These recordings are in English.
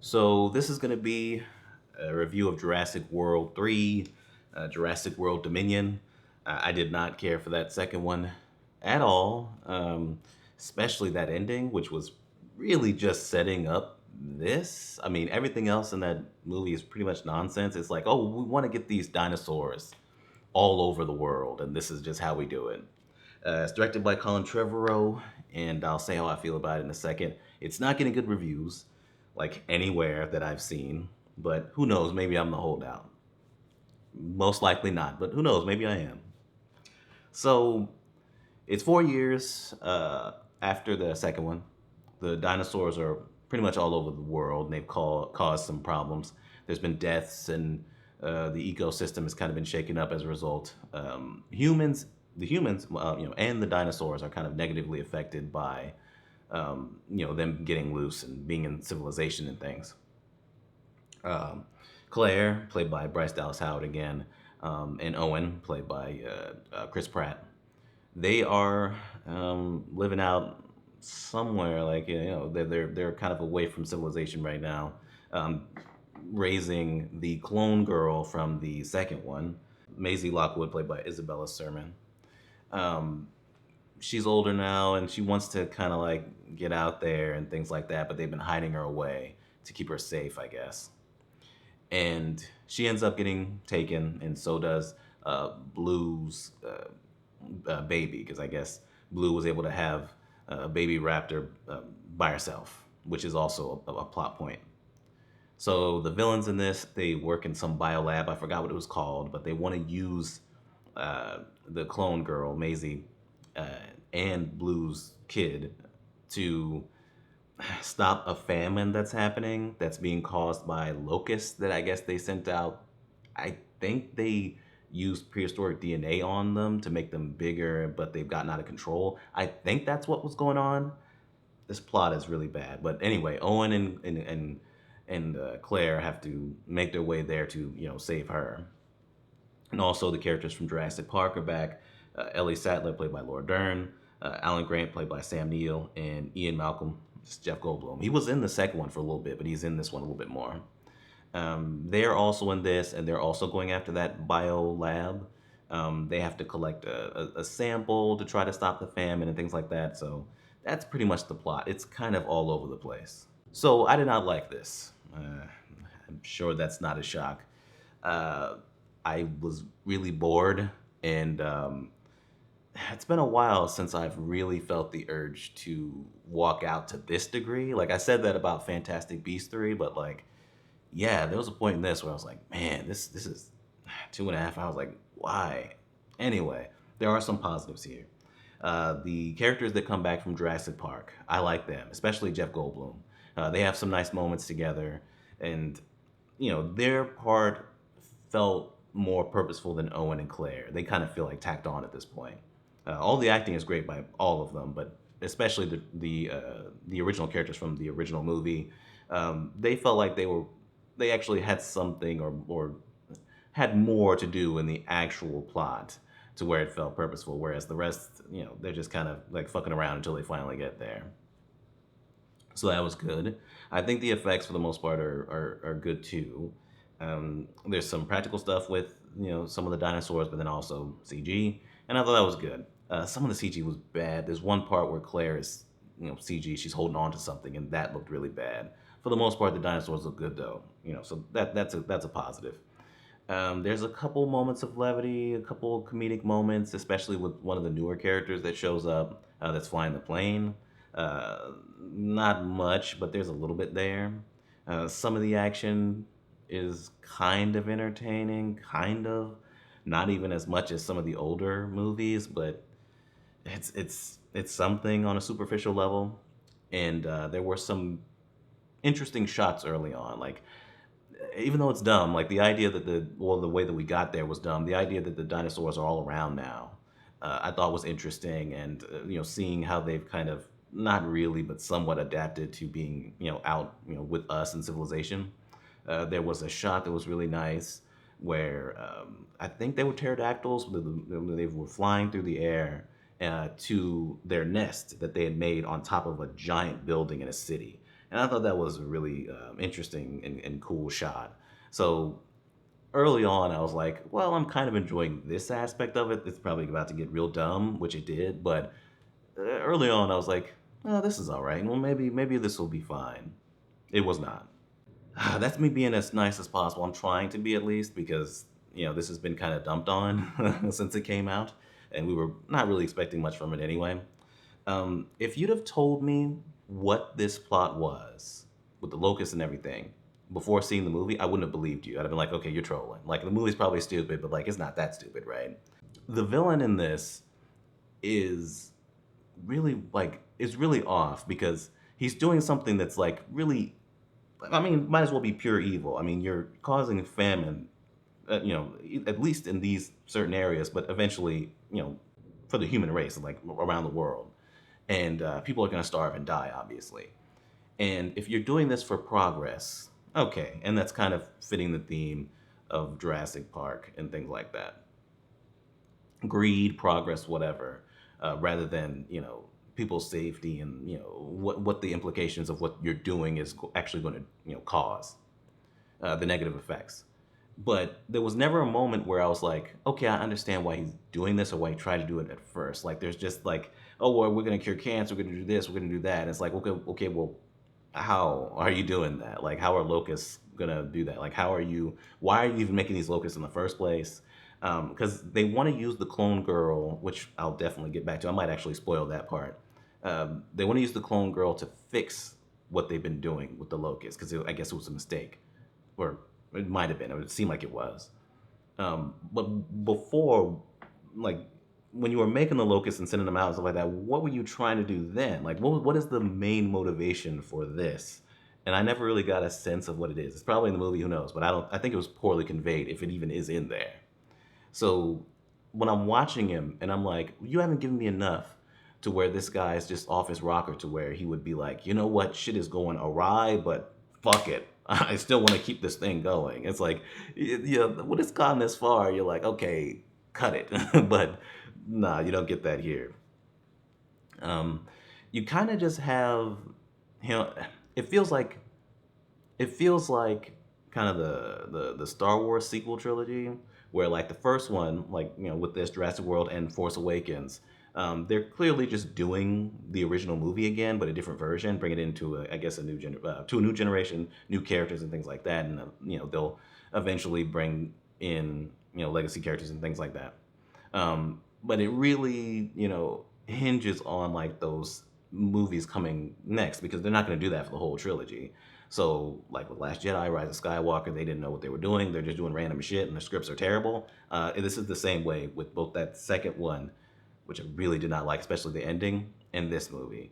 So this is going to be a review of Jurassic World 3, Jurassic World Dominion. I did not care for that second one at all, especially that ending, which was really just setting up this. I mean, everything else in that movie is pretty much nonsense. It's like, oh, we want to get these dinosaurs all over the world, and this is just how we do it. It's directed by Colin Trevorrow, and I'll say how I feel about it in a second. It's not getting good reviews, like anywhere that I've seen, but who knows? Maybe I'm the holdout. Most likely not, but who knows? Maybe I am. So it's 4 years after the second one. The dinosaurs are pretty much all over the world, and they've caused some problems. There's been deaths, and the ecosystem has kind of been shaken up as a result. The humans, and the dinosaurs are kind of negatively affected by, them getting loose and being in civilization and things. Um, Claire, played by Bryce Dallas Howard again, and Owen, played by Chris Pratt. They are living out somewhere like they're kind of away from civilization right now, um, raising the clone girl from the second one, Maisie Lockwood, played by Isabella Sermon. Um, she's older now and she wants to kind of like get out there and things like that, but they've been hiding her away to keep her safe, I guess. And she ends up getting taken, and so does Blue's baby, because I guess Blue was able to have a baby raptor by herself, which is also a plot point. So the villains in this, they work in some biolab. I forgot what it was called, but they want to use the clone girl, Maisie, uh, and Blue's kid to stop a famine that's happening that's being caused by locusts that I guess they sent out. I think they used prehistoric DNA on them to make them bigger, but they've gotten out of control. I think that's what was going on. This plot is really bad. But anyway, Owen and Claire have to make their way there to save her. And also the characters from Jurassic Park are back. Ellie Sattler, played by Laura Dern. Alan Grant, played by Sam Neill. And Ian Malcolm, it's Jeff Goldblum. He was in the second one for a little bit, but he's in this one a little bit more. They're also in this, and they're also going after that bio lab. They have to collect a sample to try to stop the famine and things like that. So that's pretty much the plot. It's kind of all over the place. So I did not like this. I'm sure that's not a shock. Uh, I was really bored, and it's been a while since I've really felt the urge to walk out to this degree. Like I said that about Fantastic Beasts 3, but like, yeah, there was a point in this where I was like, man, this is 2.5 hours. Like, why? Anyway, there are some positives here. The characters that come back from Jurassic Park, I like them, especially Jeff Goldblum. They have some nice moments together, and their part felt more purposeful than Owen and Claire. They kind of feel like tacked on at this point. All the acting is great by all of them, but especially the original characters from the original movie. They felt like they actually had something or had more to do in the actual plot to where it felt purposeful. Whereas the rest, they're just kind of like fucking around until they finally get there. So that was good. I think the effects for the most part are good too. There's some practical stuff with some of the dinosaurs, but then also CG, and I thought that was good. Some of the CG was bad. There's one part where Claire is CG, she's holding on to something, and that looked really bad. For the most part, the dinosaurs look good though. So that's a positive. There's a couple moments of levity, a couple comedic moments, especially with one of the newer characters that shows up that's flying the plane. Not much, but there's a little bit there. Some of the action is kind of entertaining, kind of. Not even as much as some of the older movies, but it's something on a superficial level. And there were some interesting shots early on, like even though it's dumb, like the idea that the way that we got there was dumb. The idea that the dinosaurs are all around now, I thought was interesting, and seeing how they've kind of not really, but somewhat adapted to being out with us in civilization. There was a shot that was really nice where I think they were pterodactyls. They were flying through the air to their nest that they had made on top of a giant building in a city. And I thought that was a really interesting and cool shot. So early on, I was like, well, I'm kind of enjoying this aspect of it. It's probably about to get real dumb, which it did. But early on, I was like, oh, this is all right. Well, maybe this will be fine. It was not. That's me being as nice as possible. I'm trying to be at least because this has been kind of dumped on since it came out, and we were not really expecting much from it anyway. If you'd have told me what this plot was with the locust and everything before seeing the movie, I wouldn't have believed you. I'd have been like, okay, you're trolling. Like the movie's probably stupid, but like it's not that stupid, right? The villain in this is really like is really off because he's doing something that's like really, I mean, might as well be pure evil. I mean, you're causing famine, at least in these certain areas, but eventually, for the human race, like around the world. And people are going to starve and die, obviously. And if you're doing this for progress, okay, and that's kind of fitting the theme of Jurassic Park and things like that. Greed, progress, whatever, rather than people's safety and what the implications of what you're doing is actually going to cause the negative effects. But there was never a moment where I was like, okay, I understand why he's doing this or why he tried to do it at first. Like, there's just like, oh, well, we're going to cure cancer, we're going to do this, we're going to do that. And it's like, okay, well, how are you doing that? Like, how are locusts going to do that? Like, why are you even making these locusts in the first place? Because they want to use the clone girl, which I'll definitely get back to. I might actually spoil that part. They want to use the clone girl to fix what they've been doing with the locusts, because I guess it was a mistake, or it might have been. It seemed like it was. But before, like when you were making the locusts and sending them out and stuff like that, what were you trying to do then? Like, what is the main motivation for this? And I never really got a sense of what it is. It's probably in the movie, who knows? But I don't. I think it was poorly conveyed, if it even is in there. So when I'm watching him and I'm like, you haven't given me enough to where this guy is just off his rocker to where he would be like, you know what, shit is going awry, but fuck it. I still want to keep this thing going. It's like, when it's gone this far, you're like, okay, cut it. But nah, you don't get that here. Um, you kind of just have, you know, it feels like it feels like kind of the Star Wars sequel trilogy, where like the first one, like with this Jurassic World and Force Awakens, they're clearly just doing the original movie again, but a different version, bring it into I guess to a new generation, new characters and things like that, and they'll eventually bring in legacy characters and things like that. But it really hinges on like those movies coming next, because they're not going to do that for the whole trilogy. So, like with Last Jedi, Rise of Skywalker, they didn't know what they were doing. They're just doing random shit, and the scripts are terrible. And this is the same way with both that second one, which I really did not like, especially the ending, and this movie.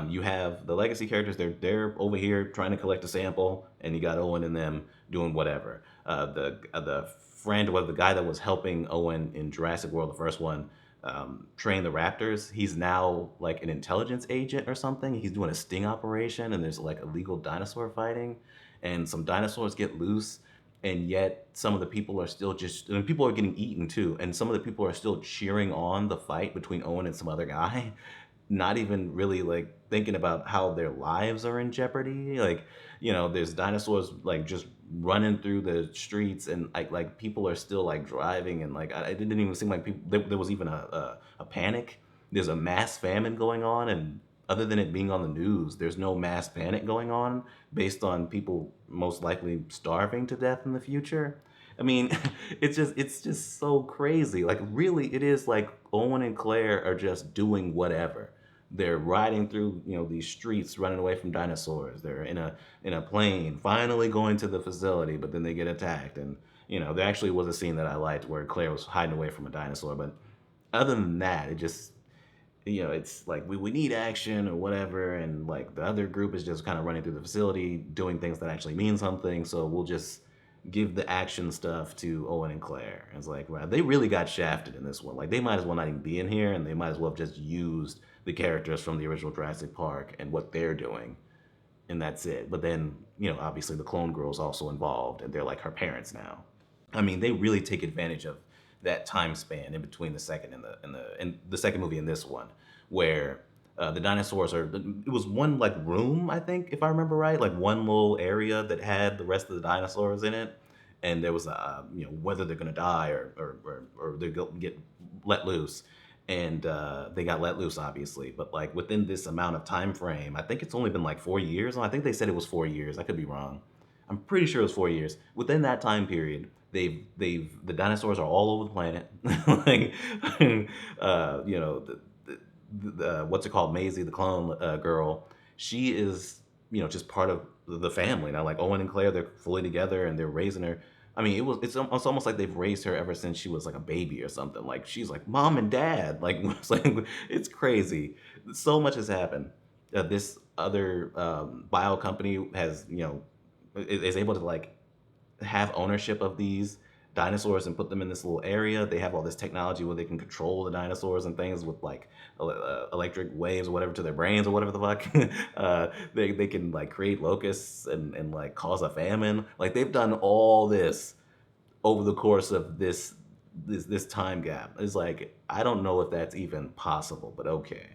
You have the legacy characters; they're over here trying to collect a sample, and you got Owen and them doing whatever. The friend, or the guy that was helping Owen in Jurassic World, the first one, train the raptors. He's now like an intelligence agent or something. He's doing a sting operation, and there's like illegal dinosaur fighting, and some dinosaurs get loose, and yet some of the people are still just, I mean, people are getting eaten too, and some of the people are still cheering on the fight between Owen and some other guy, not even really like thinking about how their lives are in jeopardy. Like, there's dinosaurs like just running through the streets, and like people are still like driving, and like it didn't even seem like people there was even a panic. There's a mass famine going on, and other than it being on the news, there's no mass panic going on based on people most likely starving to death in the future. I mean, it's just so crazy. Like really, it is like Owen and Claire are just doing whatever. They're riding through, these streets, running away from dinosaurs. They're in a plane, finally going to the facility, but then they get attacked. And there actually was a scene that I liked where Claire was hiding away from a dinosaur. But other than that, it just, it's like we need action or whatever, and like the other group is just kind of running through the facility, doing things that actually mean something. So we'll just give the action stuff to Owen and Claire. And it's like, wow, they really got shafted in this one. Like they might as well not even be in here, and they might as well have just used the characters from the original Jurassic Park and what they're doing, and that's it. But then, obviously the clone girl's also involved, and they're like her parents now. I mean, they really take advantage of that time span in between the second and the second movie and this one, where The dinosaurs are. It was one like room, I think, if I remember right, like one little area that had the rest of the dinosaurs in it, and there was a whether they're gonna die or they go get let loose, and they got let loose obviously, but like within this amount of time frame, I think it's only been like 4 years. I think they said it was 4 years. I could be wrong. I'm pretty sure it was 4 years. Within that time period, the dinosaurs are all over the planet. Like, what's it called? Maisie, the clone girl. She is just part of the family now. Like Owen and Claire, they're fully together and they're raising her. I mean, it's almost like they've raised her ever since she was like a baby or something. Like she's like mom and dad. Like it's like it's crazy. So much has happened. This other bio company has is able to like have ownership of these dinosaurs and put them in this little area. They have all this technology where they can control the dinosaurs and things with like electric waves or whatever to their brains or whatever the fuck. They can like create locusts and like cause a famine. Like they've done all this over the course of this time gap. It's like I don't know if that's even possible, but okay,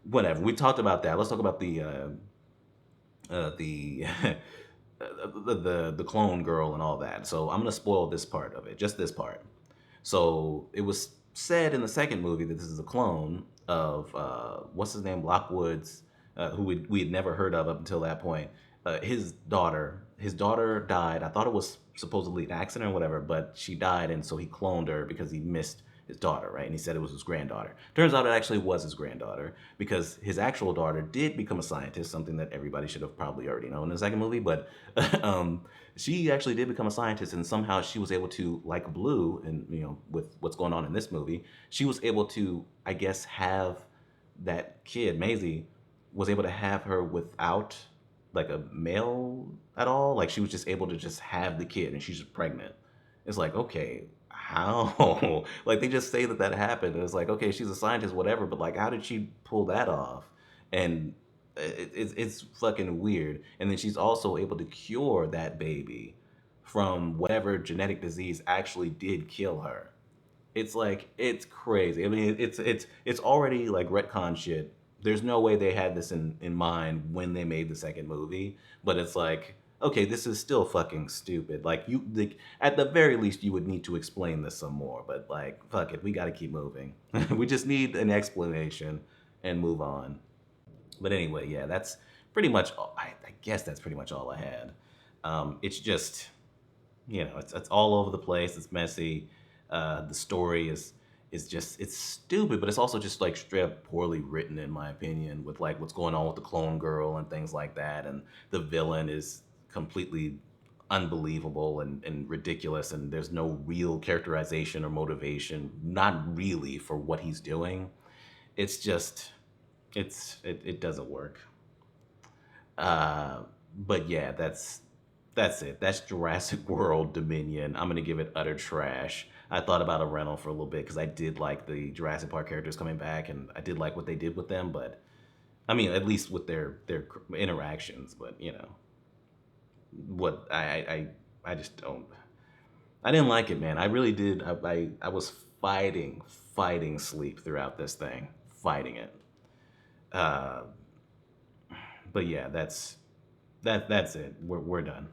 whatever. We talked about that. Let's talk about the the clone girl and all that. So I'm gonna spoil this part of it, just this part. So it was said in the second movie that this is a clone of what's his name, Lockwood's, who we had never heard of up until that point. His daughter. His daughter died. I thought it was supposedly an accident or whatever, but she died, and so he cloned her because he missed his daughter, right? And he said it was his granddaughter. Turns out it actually was his granddaughter because his actual daughter did become a scientist, something that everybody should have probably already known in the second movie. But she actually did become a scientist, and somehow she was able to, like Blue, and with what's going on in this movie, she was able to, I guess, have that kid, Maisie, was able to have her without like a male at all. Like she was just able to just have the kid, and she's just pregnant. It's like, okay, how? Like they just say that that happened, and it's like, okay, she's a scientist, whatever, but like, how did she pull that off? And it's fucking weird. And then she's also able to cure that baby from whatever genetic disease actually did kill her. It's like it's crazy. I mean, it's already like retcon shit. There's no way they had this in mind when they made the second movie, but it's like, okay, this is still fucking stupid. Like at the very least you would need to explain this some more, but like fuck it, we got to keep moving. We just need an explanation and move on. But anyway, yeah, that's pretty much all, I guess that's pretty much all I had. It's just it's all over the place. It's messy. The story is just it's stupid, but it's also just like straight up poorly written in my opinion. With like what's going on with the clone girl and things like that, and the villain is completely unbelievable and ridiculous, and there's no real characterization or motivation, not really, for what he's doing. It's just it doesn't work. Uh, but yeah, that's it. That's Jurassic World Dominion. I'm gonna give it utter trash. I thought about a rental for a little bit because I did like the Jurassic Park characters coming back, and I did like what they did with them. But I mean, at least with their interactions. But what I just don't. I didn't like it, man. I really did. I was fighting sleep throughout this thing, fighting it. Uh, but yeah, that's it. We're done.